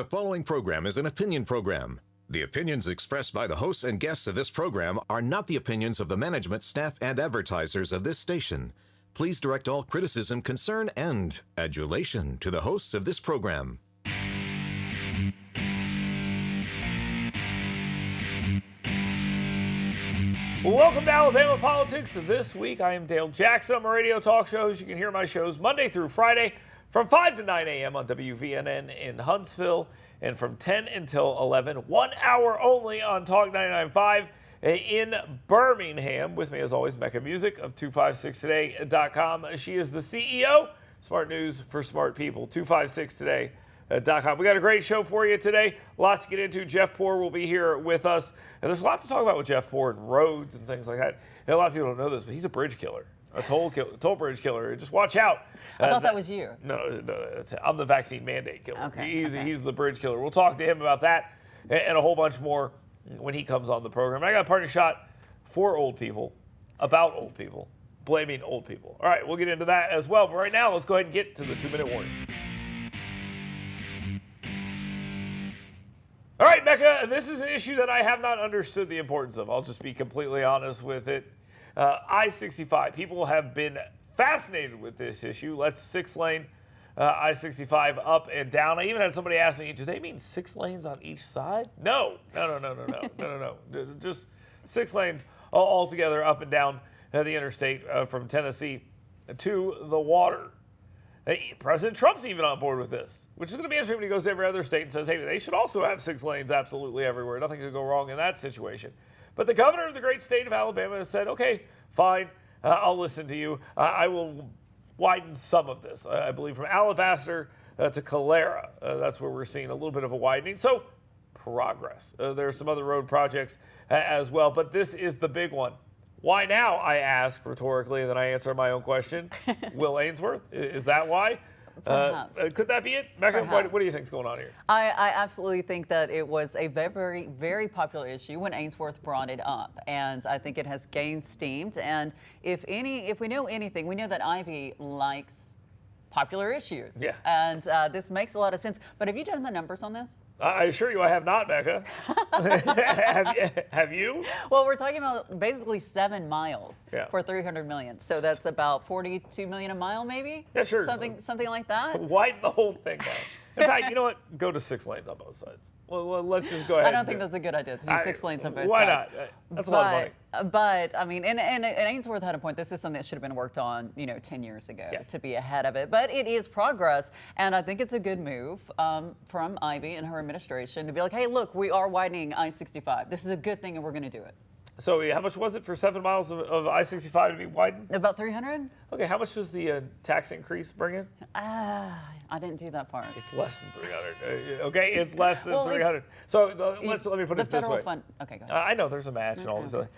The following program is an opinion program. The opinions expressed by the hosts and guests of this program are not the opinions of the management, staff, and advertisers of this station. Please direct all criticism, concern, and adulation to the hosts of this program. Welcome to Alabama Politics. This week, I am Dale Jackson. I'm a radio talk shows. You can hear my shows Monday through Friday from 5 to 9 a.m. on WVNN in Huntsville, and from 10 until 11, 1 hour only on Talk 99.5 in Birmingham. With me, as always, Mecca Music of 256today.com. She is the CEO, Smart News for Smart People, 256today.com. We got a great show for you today. Lots to get into. Jeff Poor will be here with us. And there's a lot to talk about with Jeff Poor and roads and things like that. And a lot of people don't know this, but he's a bridge killer, a toll bridge killer. Just watch out. I thought that was you. No, I'm the vaccine mandate killer. Okay, He's the bridge killer. We'll talk to him about that and a whole bunch more when he comes on the program. I got a parting shot for old people, about old people, blaming old people. All right, we'll get into that as well. But right now, let's go ahead and get to the 2-minute warning. All right, Becca, this is an issue that I have not understood the importance of. I'll just be completely honest with it. I-65, people have been fascinated with this issue. Let's 6-lane I-65 up and down. I even had somebody ask me, do they mean 6 lanes on each side? No. Just 6 lanes all together up and down the interstate from Tennessee to the water. President Trump's even on board with this, which is going to be interesting when he goes to every other state and says, hey, they should also have 6 lanes absolutely everywhere. Nothing could go wrong in that situation. But the governor of the great state of Alabama has said, okay, fine, I'll listen to you. I will widen some of this. I believe from Alabaster to Calera. That's where we're seeing a little bit of a widening. So progress. There are some other road projects as well, but this is the big one. Why now, I ask rhetorically, and then I answer my own question. Will Ainsworth, is that why? Could that be it? Mecca, what do you think is going on here? I absolutely think that it was a very, very popular issue when Ainsworth brought it up, and I think it has gained steam. And if we know anything, we know that Ivey likes popular issues. Yeah. And this makes a lot of sense. But have you done the numbers on this? I assure you I have not, Becca. Have you? Well, we're talking about basically 7 miles Yeah. for $300 million. So that's about $42 million a mile, maybe? Yeah, sure. Something like that. Widen the whole thing out. In fact, you know what? Go to 6 lanes on both sides. Well, let's just go ahead. I don't think that's a good idea to do 6 lanes on both why sides. Why not? That's a lot of money. But I mean, and Ainsworth had a point. This is something that should have been worked on, 10 years ago to be ahead of it. But it is progress, and I think it's a good move from Ivey and her administration to be like, hey, look, we are widening I-65. This is a good thing, and we're going to do it. So how much was it for 7 miles of I-65 to be widened? About 300. Okay, how much does the tax increase bring in? I didn't do that part. It's less than 300. Okay, it's less than 300. So let me put it this way. Fund. Okay, go ahead. I know there's a match and all this other,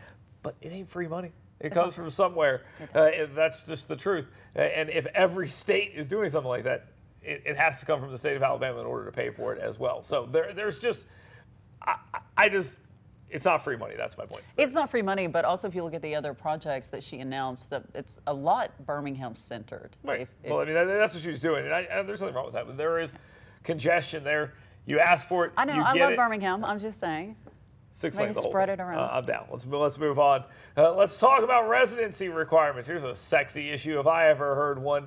but it ain't free money. It comes from somewhere. And that's just the truth. And if every state is doing something like that, it has to come from the state of Alabama in order to pay for it as well. So there's just, it's not free money. That's my point. It's not free money, but also if you look at the other projects that she announced, that it's a lot Birmingham-centered. Right. Well, I mean, that's what she was doing. And there's nothing wrong with that. But there is congestion there. You ask for it, I know. you I get love it. Birmingham. I'm just saying. 6 Maybe lanes. The whole spread thing. it around. I'm down. Let's move on. Let's talk about residency requirements. Here's a sexy issue if I ever heard one.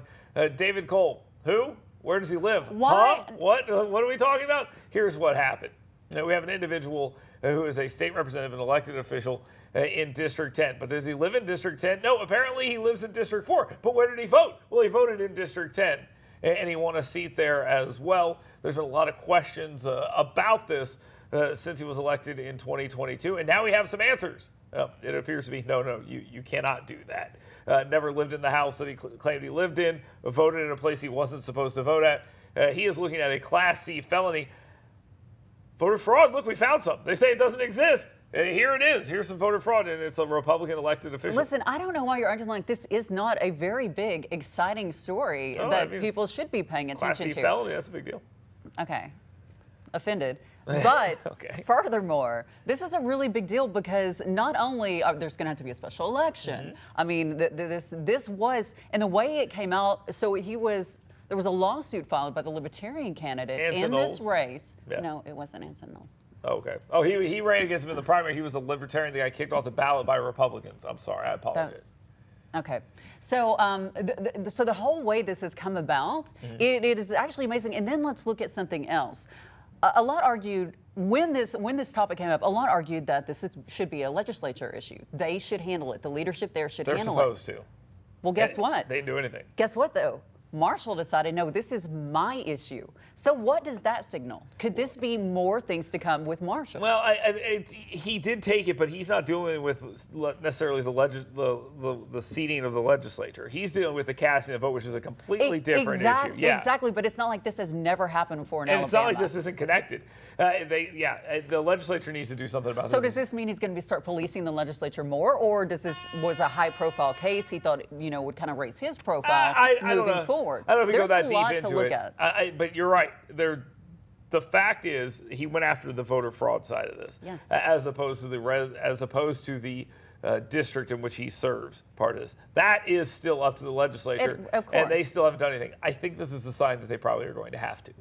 David Cole. Who? Where does he live? Why? Huh? What are we talking about? Here's what happened. We have an individual who is a state representative, an elected official in District 10. But does he live in District 10? No, apparently he lives in District 4. But where did he vote? Well, he voted in District 10, and he won a seat there as well. There's been a lot of questions about this since he was elected in 2022, and now we have some answers. It appears to be, no, you cannot do that. Never lived in the house that he claimed he lived in, voted in a place he wasn't supposed to vote at. He is looking at a Class C felony. Voter fraud, look, we found some. They say it doesn't exist. Here it is. Here's some voter fraud, and it's a Republican elected official. Listen, I don't know why you're acting like this is not a very big, exciting story that people should be paying attention Class C to. felony, that's a big deal. Okay. Offended. But Okay. furthermore, this is a really big deal because not only there's going to have to be a special election. I mean, this was, and the way it came out, so he was there was a lawsuit filed by the Libertarian candidate Anson in this Knowles? race. Yeah. No, it wasn't Anson Knowles. Okay. Oh, he ran against him in the primary. He was a Libertarian that got kicked off the ballot by Republicans. I'm sorry. I apologize. Okay, so so the whole way this has come about, it is actually amazing. And then let's look at something else. A lot argued when this topic came up. A lot argued that should be a legislature issue. They should handle it. The leadership there should handle it. They're supposed to. Well, guess what? They didn't do anything. Guess what though? Marshall decided, no, this is my issue. So what does that signal? Could this be more things to come with Marshall? Well, he did take it, but he's not dealing with necessarily the seating of the legislature. He's dealing with the casting of vote, which is a completely different issue. Yeah. Exactly, but it's not like this has never happened before in Alabama. It's not like this isn't connected. The legislature needs to do something about this. So does this mean he's going to start policing the legislature more, or does this was a high-profile case he thought would kind of raise his profile moving forward? I don't know if we go that deep There's a lot into to look it. at. But you're right. The fact is, he went after the voter fraud side of this, yes, as opposed to the district in which he serves. Part of this that is still up to the legislature, and they still haven't done anything. I think this is a sign that they probably are going to have to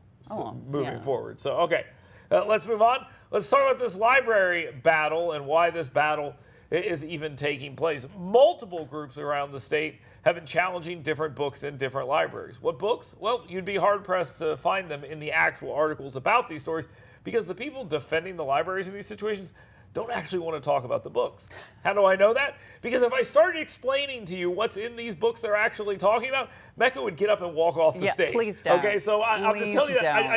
moving forward. So okay. Let's move on. Let's talk about this library battle and why this battle is even taking place. Multiple groups around the state have been challenging different books in different libraries. What books? Well, you'd be hard-pressed to find them in the actual articles about these stories because the people defending the libraries in these situations don't actually want to talk about the books. How do I know that? Because if I started explaining to you what's in these books they're actually talking about, Mecca would get up and walk off the stage. Please don't. Okay, so I'm just telling you that.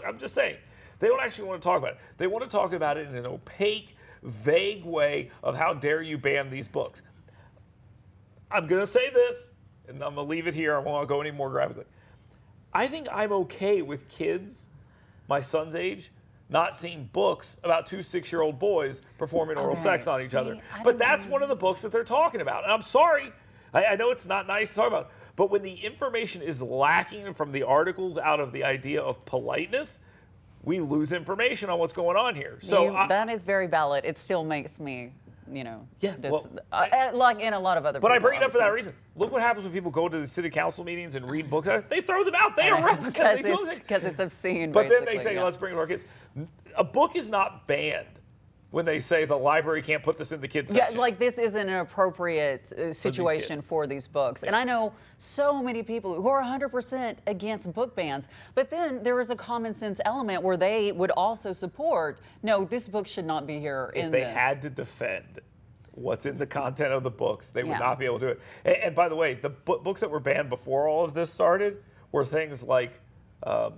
I'm just saying. They don't actually want to talk about it. They want to talk about it in an opaque, vague way of how dare you ban these books. I'm going to say this, and I'm going to leave it here. I won't go any more graphically. I think I'm okay with kids, my son's age, not seeing books about 2 6-year-old boys performing oral sex on each other. But that's one of the books that they're talking about. And I'm sorry. I know it's not nice to talk about. But when the information is lacking from the articles out of the idea of politeness, we lose information on what's going on here. So that is very valid. It still makes me, like in a lot of other. But I bring it up for that reason. Look what happens when people go to the city council meetings and read books. They throw them out. They arrest them. Because it's obscene. But then they say, let's bring it to our kids. A book is not banned when they say the library can't put this in the kids section. Yeah, like this isn't an appropriate situation for these books. Yeah. And I know so many people who are 100% against book bans, but then there is a common sense element where they would also support, no, this book should not be here in this. If they had to defend what's in the content of the books, they would not be able to do it. And by the way, the books that were banned before all of this started were things like To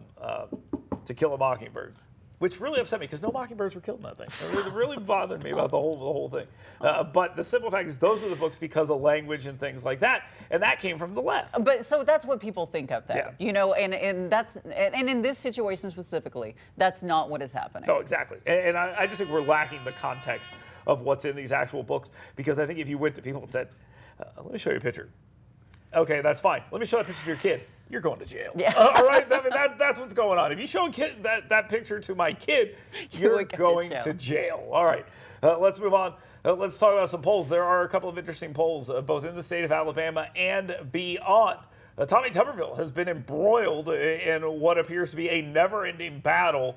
Kill a Mockingbird, which really upset me because no mockingbirds were killed in that thing. It really bothered me about the whole thing. But the simple fact is those were the books because of language and things like that, and that came from the left. But so that's what people think of there, and that's and in this situation specifically, that's not what is happening. No, exactly. And I just think we're lacking the context of what's in these actual books because I think if you went to people and said, "Let me show you a picture," okay, that's fine. Let me show that picture to your kid. You're going to jail. Yeah. All right? I mean, that's what's going on. If you show a kid that picture to my kid, you're going to jail. All right. Let's move on. Let's talk about some polls. There are a couple of interesting polls, both in the state of Alabama and beyond. Tommy Tuberville has been embroiled in what appears to be a never-ending battle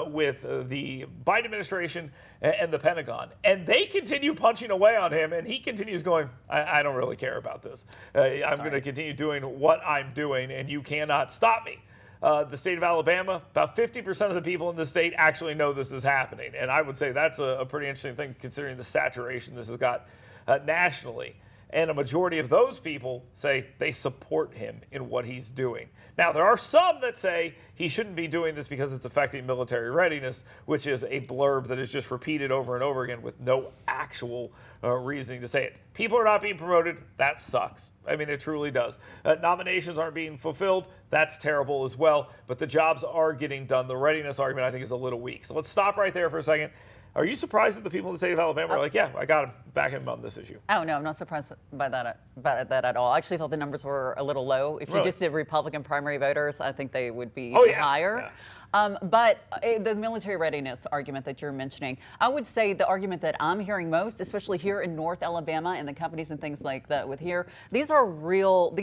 with the Biden administration and the Pentagon. And they continue punching away on him, and he continues going, I don't really care about this. I'm going to continue doing what I'm doing, and you cannot stop me. The state of Alabama, about 50% of the people in the state actually know this is happening. And I would say that's a pretty interesting thing considering the saturation this has got nationally. And a majority of those people say they support him in what he's doing. Now, there are some that say he shouldn't be doing this because it's affecting military readiness, which is a blurb that is just repeated over and over again with no actual reasoning to say it. People are not being promoted. That sucks. I mean, it truly does. Nominations aren't being fulfilled. That's terrible as well. But the jobs are getting done. The readiness argument, I think, is a little weak. So let's stop right there for a second. Are you surprised that the people in the state of Alabama are like, yeah, I got him, back him on this issue? Oh, no, I'm not surprised by that at all. I actually thought the numbers were a little low. If you just did Republican primary voters, I think they would be higher. But the military readiness argument that you're mentioning, I would say the argument that I'm hearing most, especially here in North Alabama and the companies and things like that with here, these are real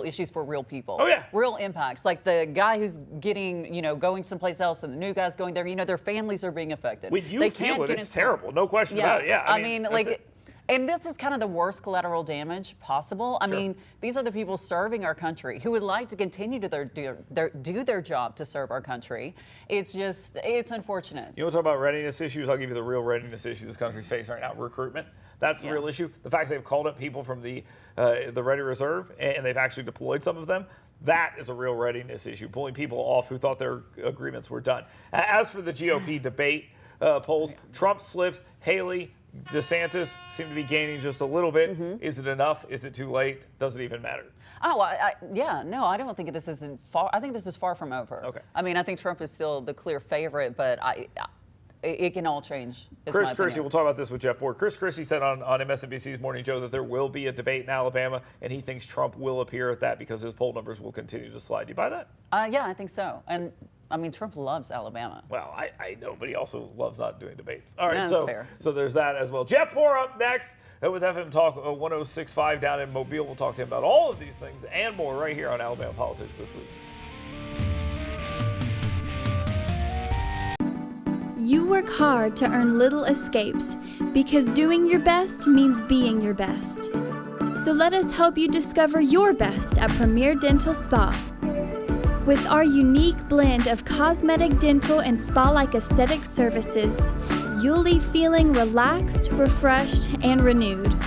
issues for real people. Oh, yeah. Real impacts. Like the guy who's getting, going someplace else and the new guy's going there, their families are being affected. When you feel it, it's terrible. No question about it. Yeah. I mean and this is kind of the worst collateral damage possible. I mean, these are the people serving our country who would like to continue to do their job to serve our country. It's unfortunate. You want to talk about readiness issues? I'll give you the real readiness issue this country's facing right now: recruitment. That's the real issue. The fact they've called up people from the Ready Reserve and they've actually deployed some of them. That is a real readiness issue, pulling people off who thought their agreements were done. As for the GOP debate polls, Trump slips, Haley, DeSantis seem to be gaining just a little bit. Is it enough? Is it too late? Does it even matter? Oh, no, I don't think this isn't far. I think this is far from over. Okay. I mean, I think Trump is still the clear favorite, but it can all change. Chris Christie, we'll talk about this with Jeff Ford. Chris Christie said on MSNBC's Morning Joe that there will be a debate in Alabama, and he thinks Trump will appear at that because his poll numbers will continue to slide. Do you buy that? Yeah, I think so. And I mean, Trump loves Alabama. Well, I know, but he also loves not doing debates. All right, No, that's fair. So there's that as well. Jeff Ford up next with FM Talk 1065 down in Mobile. We'll talk to him about all of these things and more right here on Alabama Politics This Week. You work hard to earn little escapes because doing your best means being your best. So let us help you discover your best at Premier Dental Spa. With our unique blend of cosmetic, dental, and spa-like aesthetic services, you'll leave feeling relaxed, refreshed, and renewed.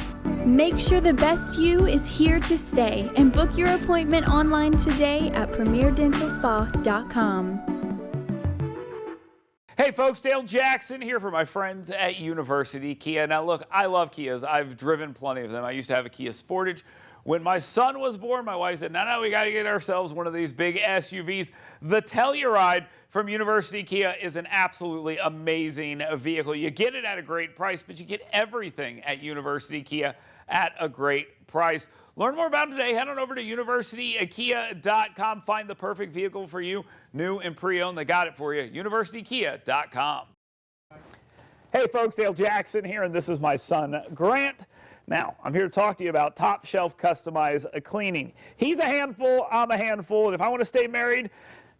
Make sure the best you is here to stay and book your appointment online today at premierdentalspa.com. Hey folks, Dale Jackson here for my friends at University Kia. Now look, I love Kias. I've driven plenty of them. I used to have a Kia Sportage. When my son was born, my wife said, no, we got to get ourselves one of these big SUVs. The Telluride from University Kia is an absolutely amazing vehicle. You get it at a great price, but you get everything at University Kia at a great price. Learn more about them today. Head on over to universitykia.com. Find the perfect vehicle for you, new and pre-owned. They got it for you. universitykia.com. Hey folks, Dale Jackson here, and this is my son, Grant. Now, I'm here to talk to you about Top Shelf Customized Cleaning. He's a handful, I'm a handful, and if I want to stay married,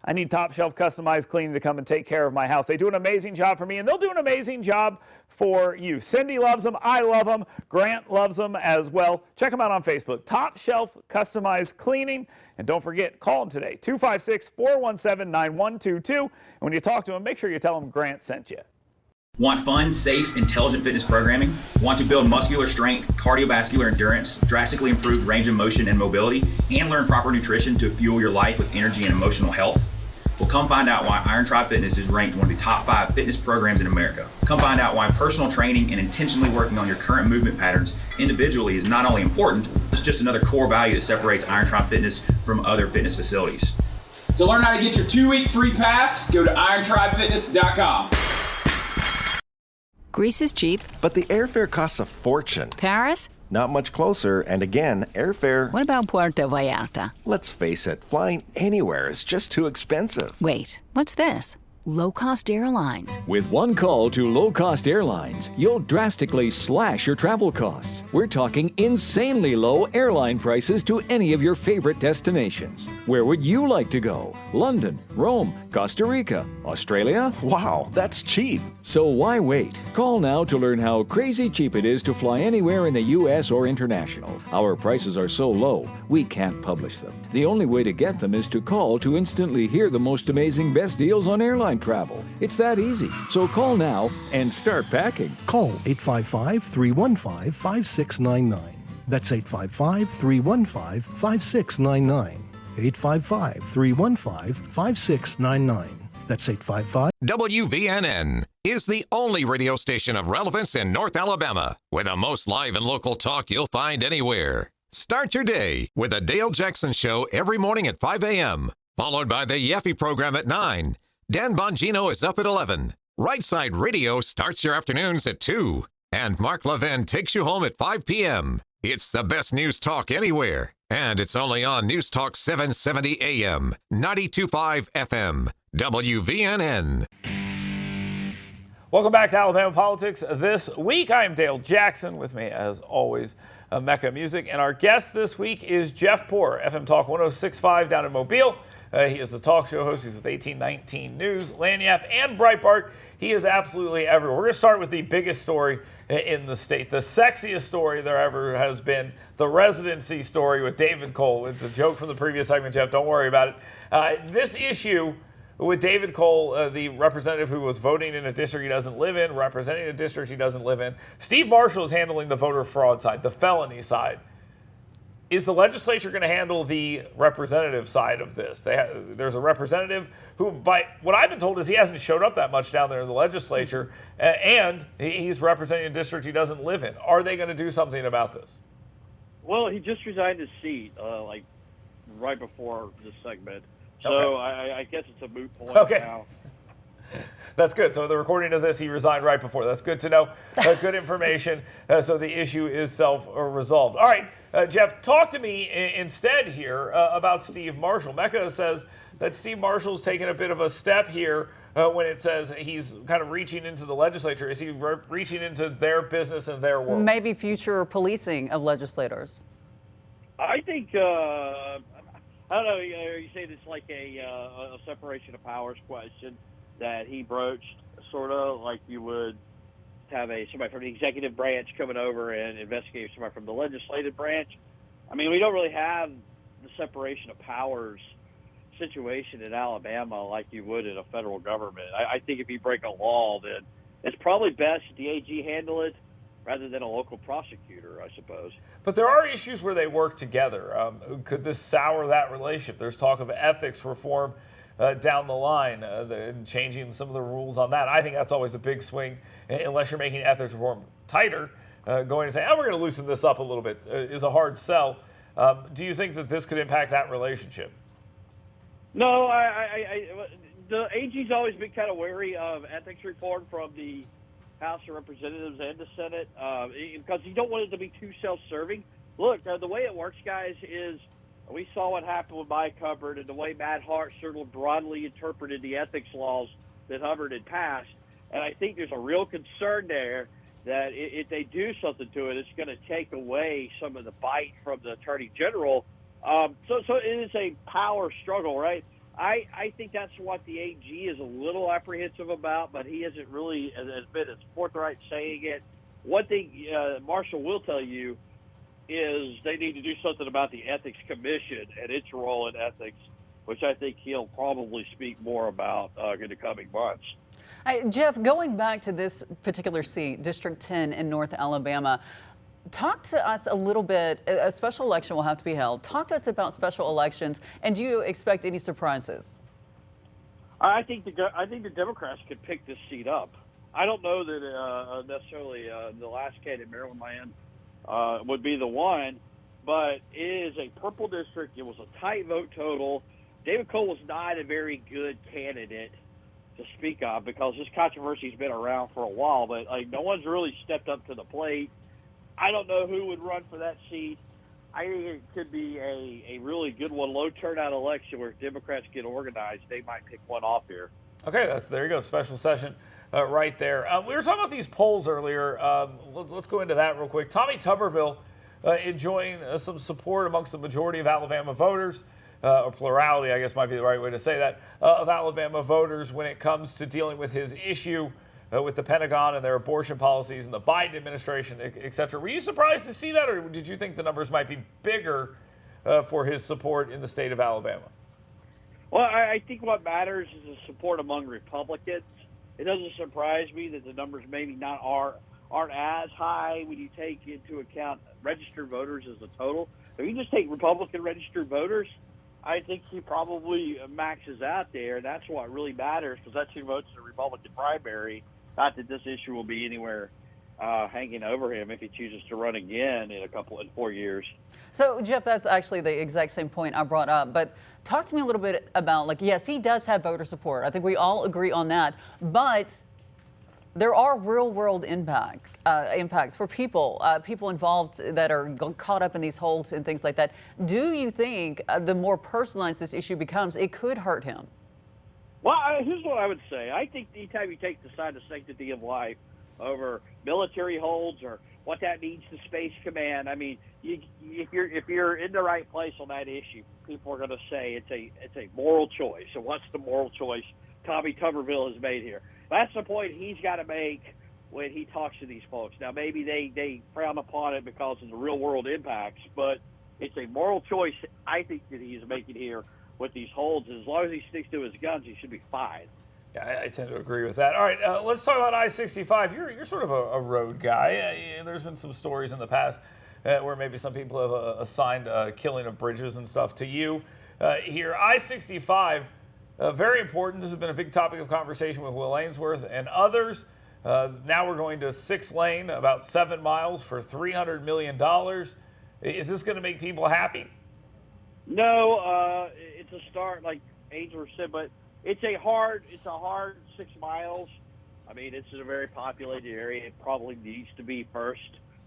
I need Top Shelf Customized Cleaning to come and take care of my house. They do an amazing job for me, and they'll do an amazing job for you. Cindy loves them. I love them. Grant loves them as well. Check them out on Facebook. Top Shelf Customized Cleaning. And don't forget, call them today, 256-417-9122. And when you talk to them, make sure you tell them Grant sent you. Want fun, safe, intelligent fitness programming? Want to build muscular strength, cardiovascular endurance, drastically improved range of motion and mobility, and learn proper nutrition to fuel your life with energy and emotional health? Well, come find out why Iron Tribe Fitness is ranked one of the top 5 fitness programs in America. Come find out why personal training and intentionally working on your current movement patterns individually is not only important, it's just another core value that separates Iron Tribe Fitness from other fitness facilities. To learn how to get your 2-week free pass, go to irontribefitness.com. Greece is cheap. But the airfare costs a fortune. Paris? Not much closer, and again, airfare... What about Puerto Vallarta? Let's face it, flying anywhere is just too expensive. Wait, what's this? Low-cost airlines. With one call to low-cost airlines, you'll drastically slash your travel costs. We're talking insanely low airline prices to any of your favorite destinations. Where would you like to go? London, Rome, Costa Rica, Australia? Wow, that's cheap. So why wait? Call now to learn how crazy cheap it is to fly anywhere in the U.S. or international. Our prices are so low, we can't publish them. The only way to get them is to call to instantly hear the most amazing best deals on airline travel. It's that easy. So call now and start packing. Call 855-315-5699. That's 855-315-5699. 855-315-5699. That's 855. WVNN is the only radio station of relevance in North Alabama with the most live and local talk you'll find anywhere. Start your day with the Dale Jackson Show every morning at 5 a.m., followed by the Yeffy program at 9. Dan Bongino is up at 11. Right Side Radio starts your afternoons at 2. And Mark Levin takes you home at 5 p.m. It's the best news talk anywhere. And it's only on News Talk 770 AM, 92.5 FM, WVNN. Welcome back to Alabama Politics This Week. I am Dale Jackson. With me, as always, Mecca Music. And our guest this week is Jeff Poor, FM Talk 106.5 down in Mobile. He is the talk show host. He's with 1819 News, Lanyap, and Breitbart. He is absolutely everywhere. We're going to start with the biggest story in the state, the sexiest story there ever has been, the residency story with David Cole. It's a joke from the previous segment, Jeff. Don't worry about it. This issue with David Cole, the representative who was voting in a district he doesn't live in, representing a district he doesn't live in. Steve Marshall is handling the voter fraud side, the felony side. Is the legislature going to handle the representative side of this? There's a representative who, by what I've been told, is he hasn't showed up that much down there in the legislature, and he's representing a district he doesn't live in. Are they going to do something about this? Well, he just resigned his seat, like right before this segment. So Okay. I guess it's a moot point now. That's good. So the recording of this, he resigned right before. That's good to know. Good information. So the issue is self-resolved. All right, Jeff, talk to me instead here about Steve Marshall. Mecca says that Steve Marshall's taken a bit of a step here when it says he's kind of reaching into the legislature. Is he reaching into their business and their world? Maybe future policing of legislators. I think, I don't know, you say it's like a separation of powers question that he broached, sort of like you would have somebody from the executive branch coming over and investigate somebody from the legislative branch. I mean, we don't really have the separation of powers situation in Alabama like you would in a federal government. I think if you break a law, then it's probably best the AG handle it rather than a local prosecutor, I suppose. But there are issues where they work together. Could this sour that relationship? There's talk of ethics reform down the line, changing some of the rules on that. I think that's always a big swing, unless you're making ethics reform tighter. Going to say, we're going to loosen this up a little bit is a hard sell. Do you think that this could impact that relationship? No, the AG's always been kind of wary of ethics reform from the House of Representatives and the Senate because you don't want it to be too self-serving. Look, the way it works, guys, is we saw what happened with Mike Hubbard and the way Matt Hart sort of broadly interpreted the ethics laws that Hubbard had passed. And I think there's a real concern there that if they do something to it, it's going to take away some of the bite from the Attorney General. So it is a power struggle, right? I think that's what the AG is a little apprehensive about, but he hasn't really has been as forthright saying it. One thing Marshall will tell you is they need to do something about the Ethics Commission and its role in ethics, which I think he'll probably speak more about in the coming months. Jeff, going back to this particular seat, District 10 in North Alabama, talk to us a little bit. A special election will have to be held. Talk to us about special elections, and do you expect any surprises? I think the Democrats could pick this seat up. I don't know that necessarily the last candidate, Maryland Land, would be the one, but it is a purple district. It was a tight vote total. David Cole was not a very good candidate to speak of because this controversy's been around for a while, but no one's really stepped up to the plate. I don't know who would run for that seat. I think it could be a really good one, low turnout election where if Democrats get organized, they might pick one off here. Okay, there you go, special session right there. We were talking about these polls earlier. Let's go into that real quick. Tommy Tuberville enjoying some support amongst the majority of Alabama voters, or plurality, I guess might be the right way to say that, of Alabama voters when it comes to dealing with his issue with the Pentagon and their abortion policies and the Biden administration, et cetera. Were you surprised to see that, or did you think the numbers might be bigger for his support in the state of Alabama? Well, I think what matters is the support among Republicans. It doesn't surprise me that the numbers maybe aren't as high when you take into account registered voters as a total. If you just take Republican registered voters, I think he probably maxes out there. That's what really matters because that's who votes in the Republican primary. Not that this issue will be anywhere hanging over him if he chooses to run again in 4 years. So, Jeff, that's actually the exact same point I brought up. But talk to me a little bit about, yes, he does have voter support. I think we all agree on that. But there are real-world impacts for people involved that are caught up in these holes and things like that. Do you think the more personalized this issue becomes, it could hurt him? Well, here's what I would say. I think anytime you decide the sanctity of life over military holds or what that means to Space Command, I mean, if you're in the right place on that issue, people are going to say it's a moral choice. So what's the moral choice Tommy Tuberville has made here? That's the point he's got to make when he talks to these folks. Now, maybe they frown upon it because of the real-world impacts, but it's a moral choice I think that he's making here with these holds. As long as he sticks to his guns, he should be fine. Yeah, I tend to agree with that. All right, let's talk about I-65. You're sort of a road guy. There's been some stories in the past where maybe some people have assigned killing of bridges and stuff to you. Here, I-65, very important. This has been a big topic of conversation with Will Ainsworth and others. Now we're going to 6-lane, about 7 miles for $300 million. Is this going to make people happy? No, it's a start, like Ainsworth said, but it's a hard 6 miles. I mean, it's in a very populated area. It probably needs to be first.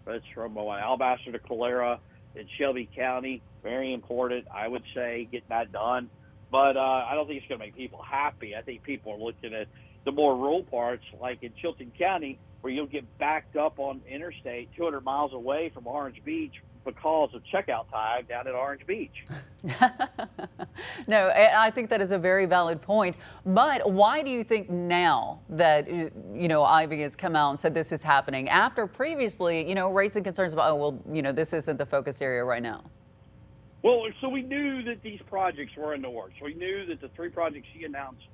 But it's from Alabaster to Calera in Shelby County. Very important, I would say, getting that done. But I don't think it's going to make people happy. I think people are looking at the more rural parts, like in Chilton County, where you'll get backed up on interstate 200 miles away from Orange Beach because of checkout time down at Orange Beach. No, I think that is a very valid point. But why do you think now that, Ivey has come out and said this is happening after previously, raising concerns about, this isn't the focus area right now? Well, so we knew that these projects were in the works. We knew that the 3 projects she announced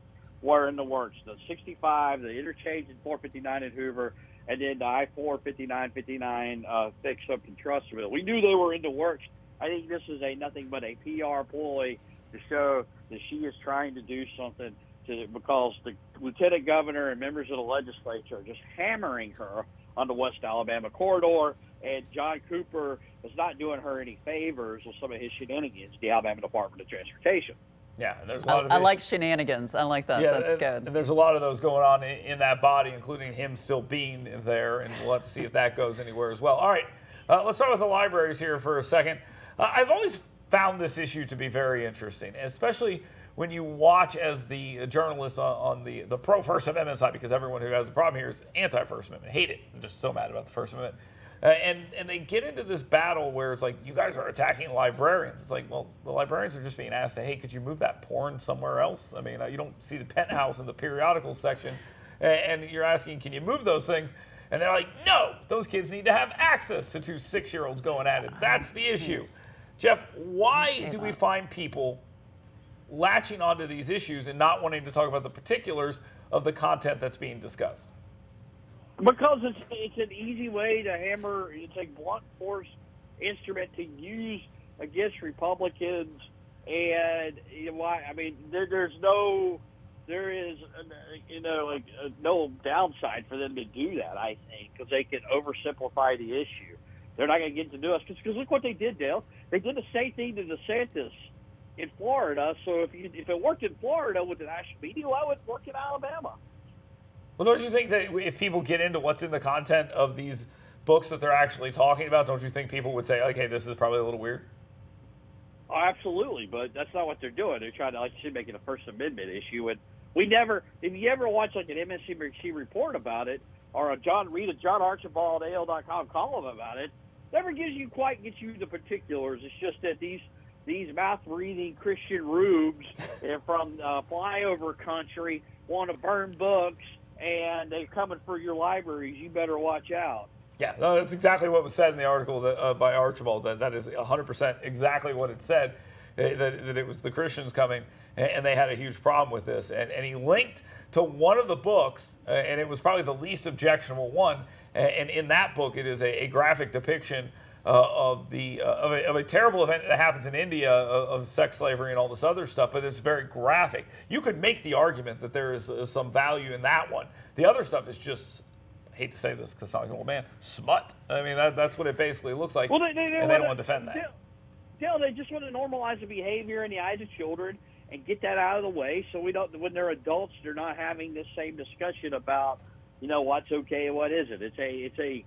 were in the works. The 65, the interchange in 459 in Hoover, and then the I-459-59 fix up in Trussville. We knew they were in the works. I think this is nothing but a PR ploy to show that she is trying to do something because the lieutenant governor and members of the legislature are just hammering her on the West Alabama corridor, and John Cooper is not doing her any favors with some of his shenanigans, the Alabama Department of Transportation. Yeah, and there's a lot of I like shenanigans. I like that. Yeah, that's good. And there's a lot of those going on in that body, including him still being there, and we'll have to see if that goes anywhere as well. All right, let's start with the libraries here for a second. I've always found this issue to be very interesting, especially when you watch as the journalists on the pro-First Amendment side, because everyone who has a problem here is anti-First Amendment, hate it. I'm just so mad about the First Amendment. And they get into this battle where it's like, you guys are attacking librarians. It's like, well, the librarians are just being asked, hey, could you move that porn somewhere else? I mean, you don't see the penthouse in the periodicals section, and you're asking, can you move those things? And they're like, no, those kids need to have access to 2 6-year-olds going at it. That's the issue. Jeff, why do we find people latching onto these issues and not wanting to talk about the particulars of the content that's being discussed? Because it's an easy way to hammer. It's a blunt force instrument to use against Republicans, and I mean, there is no downside for them to do that. I think because they can oversimplify the issue. They're not going to get to do us because look what they did, Dale. They did the same thing to DeSantis in Florida. So if it worked in Florida with the national media, why would it work in Alabama? Well, don't you think that if people get into what's in the content of these books that they're actually talking about, don't you think people would say, okay, this is probably a little weird? Oh, absolutely, but that's not what they're doing. They're trying to, like you said, make it a First Amendment issue. And if you ever watch like an MSNBC report about it, or read a John Archibald AL.com column about it, never gets you the particulars. It's just that these mouth-breathing Christian rubes from flyover country want to burn books, and they're coming for your libraries. You better watch out. Yeah, no, that's exactly what was said in the article by Archibald. That is 100% exactly what it said, that it was the Christians coming, and they had a huge problem with this. And he linked to one of the books, and it was probably the least objectionable one. And in that book, it is a graphic depiction of a terrible event that happens in India of sex slavery and all this other stuff, but it's very graphic. You could make the argument that there is some value in that one. The other stuff is just, I hate to say this because I sound like an old man, smut. I mean, that's what it basically looks like, well, and they don't want to defend that. They just want to normalize the behavior in the eyes of children and get that out of the way so we don't, when they're adults, they're not having this same discussion about, what's okay and what isn't. It's a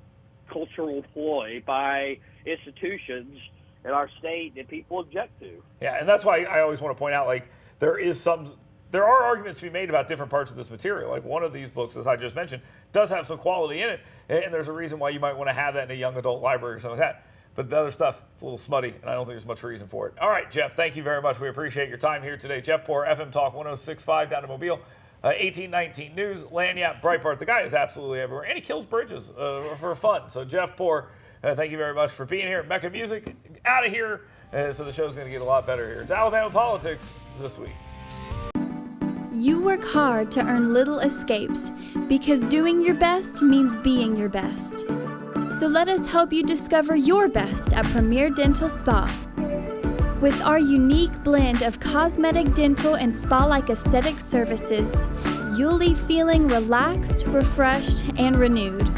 cultural ploy by institutions in our state that people object to. Yeah, and that's why I always want to point out, like, there is some there are arguments to be made about different parts of this material. Like one of these books, as I just mentioned, does have some quality in it, and there's a reason why you might want to have that in a young adult library or something like that. But the other stuff, it's a little smutty, and I don't think there's much reason for it. All right, Jeff, thank you very much. We appreciate your time here today. Jeff Poor, FM Talk 106.5 down in Mobile, 1819 News, Lanyap, Breitbart. The guy is absolutely everywhere, and he kills bridges for fun. So Jeff Poor, thank you very much for being here. Mecca Music, out of here. So the show's going to get a lot better here. It's Alabama Politics this week. You work hard to earn little escapes because doing your best means being your best. So let us help you discover your best at Premier Dental Spa. With our unique blend of cosmetic, dental, and spa-like aesthetic services, you'll leave feeling relaxed, refreshed, and renewed.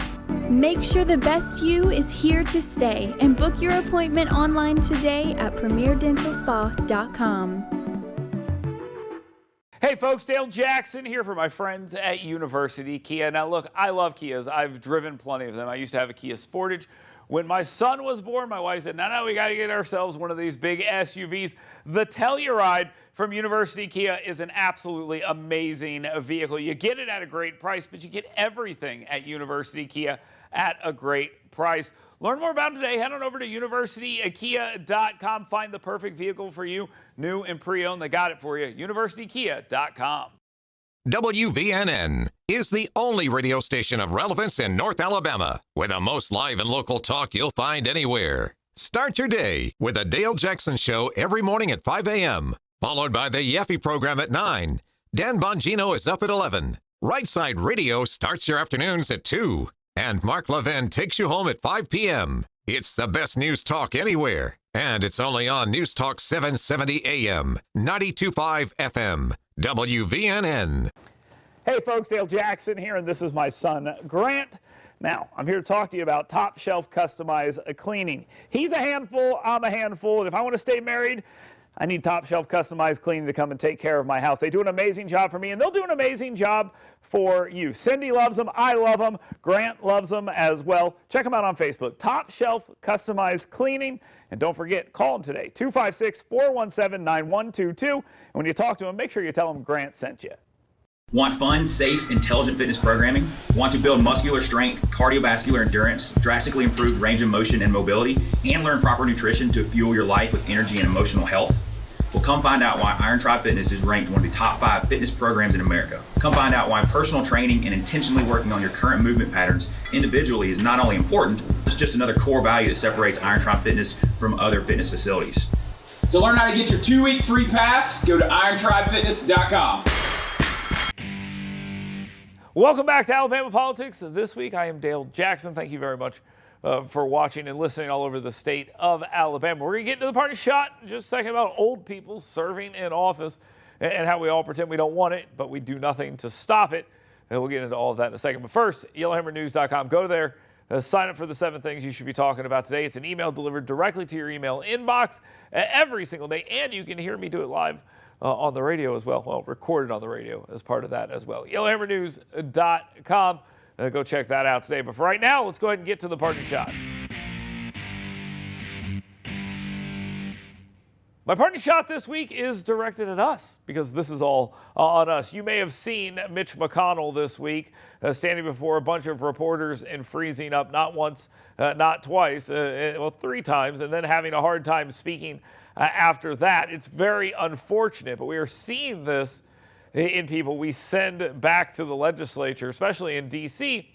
Make sure the best you is here to stay and book your appointment online today at premierdentalspa.com. Hey folks, Dale Jackson here for my friends at University Kia. Now look, I love Kias. I've driven plenty of them. I used to have a Kia Sportage. When my son was born, my wife said, no, we got to get ourselves one of these big SUVs. The Telluride from University Kia is an absolutely amazing vehicle. You get it at a great price, but you get everything at University Kia at a great price. Learn more about them today. Head on over to universitykia.com. Find the perfect vehicle for you, new and pre-owned. They got it for you. universitykia.com. WVNN is the only radio station of relevance in North Alabama with the most live and local talk you'll find anywhere. Start your day with the Dale Jackson Show every morning at 5 a.m., followed by the Ivey program at 9. Dan Bongino is up at 11. Right Side Radio starts your afternoons at 2. And Mark Levin takes you home at 5 p.m. It's the best news talk anywhere. And it's only on News Talk 770 AM, 92.5 FM, WVNN. Hey folks, Dale Jackson here, and this is my son, Grant. Now, I'm here to talk to you about Top Shelf Customized Cleaning. He's a handful, I'm a handful, and if I want to stay married, I need Top Shelf Customized Cleaning to come and take care of my house. They do an amazing job for me, and they'll do an amazing job for you. Cindy loves them. I love them. Grant loves them as well. Check them out on Facebook. Top Shelf Customized Cleaning. And don't forget, call them today, 256-417-9122. And when you talk to them, make sure you tell them Grant sent you. Want fun, safe, intelligent fitness programming? Want to build muscular strength, cardiovascular endurance, drastically improved range of motion and mobility, and learn proper nutrition to fuel your life with energy and emotional health? Well, come find out why Iron Tribe Fitness is ranked one of the top 5 fitness programs in America. Come find out why personal training and intentionally working on your current movement patterns individually is not only important, it's just another core value that separates Iron Tribe Fitness from other fitness facilities. To learn how to get your 2-week free pass, go to irontribefitness.com. Welcome back to Alabama Politics. This week, I am Dale Jackson. Thank you very much for watching and listening all over the state of Alabama. We're going to get into the party shot in just a second about old people serving in office and how we all pretend we don't want it, but we do nothing to stop it. And we'll get into all of that in a second. But first, YellowHammerNews.com. Go there. Sign up for the 7 things you should be talking about today. It's an email delivered directly to your email inbox every single day, and you can hear me do it live on the radio as well. Well, recorded on the radio as part of that as well. YellowHammerNews.com. Go check that out today. But for right now, let's go ahead and get to the party shot. My party shot this week is directed at us because this is all on us. You may have seen Mitch McConnell this week standing before a bunch of reporters and freezing up not once, not twice, 3 times, and then having a hard time speaking after that. It's very unfortunate, but we are seeing this in people we send back to the legislature, especially in D.C.,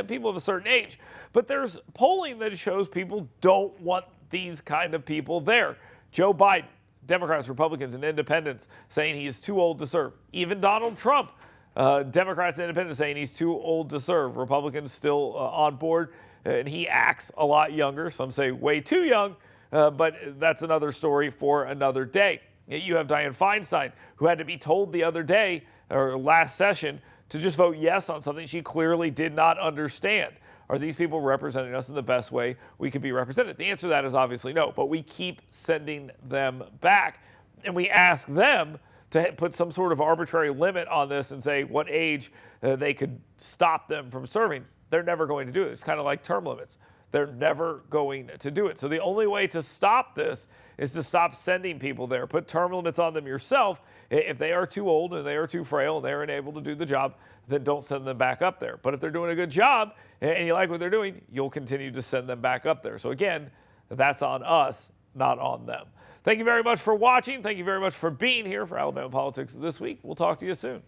people of a certain age. But there's polling that shows people don't want these kind of people there. Joe Biden, Democrats, Republicans, and independents saying he is too old to serve. Even Donald Trump, Democrats and independents saying he's too old to serve. Republicans still on board, and he acts a lot younger. Some say way too young, but that's another story for another day. You have Dianne Feinstein, who had to be told the other day, or last session, to just vote yes on something she clearly did not understand. Are these people representing us in the best way we could be represented? The answer to that is obviously no, but we keep sending them back. And we ask them to put some sort of arbitrary limit on this and say what age they could stop them from serving. They're never going to do it. It's kind of like term limits. they're never going to do it. So the only way to stop this is to stop sending people there. Put term limits on them yourself. If they are too old and they are too frail and they're unable to do the job, then don't send them back up there. But if they're doing a good job and you like what they're doing, you'll continue to send them back up there. So again, that's on us, not on them. Thank you very much for watching. Thank you very much for being here for Alabama Politics This Week. We'll talk to you soon.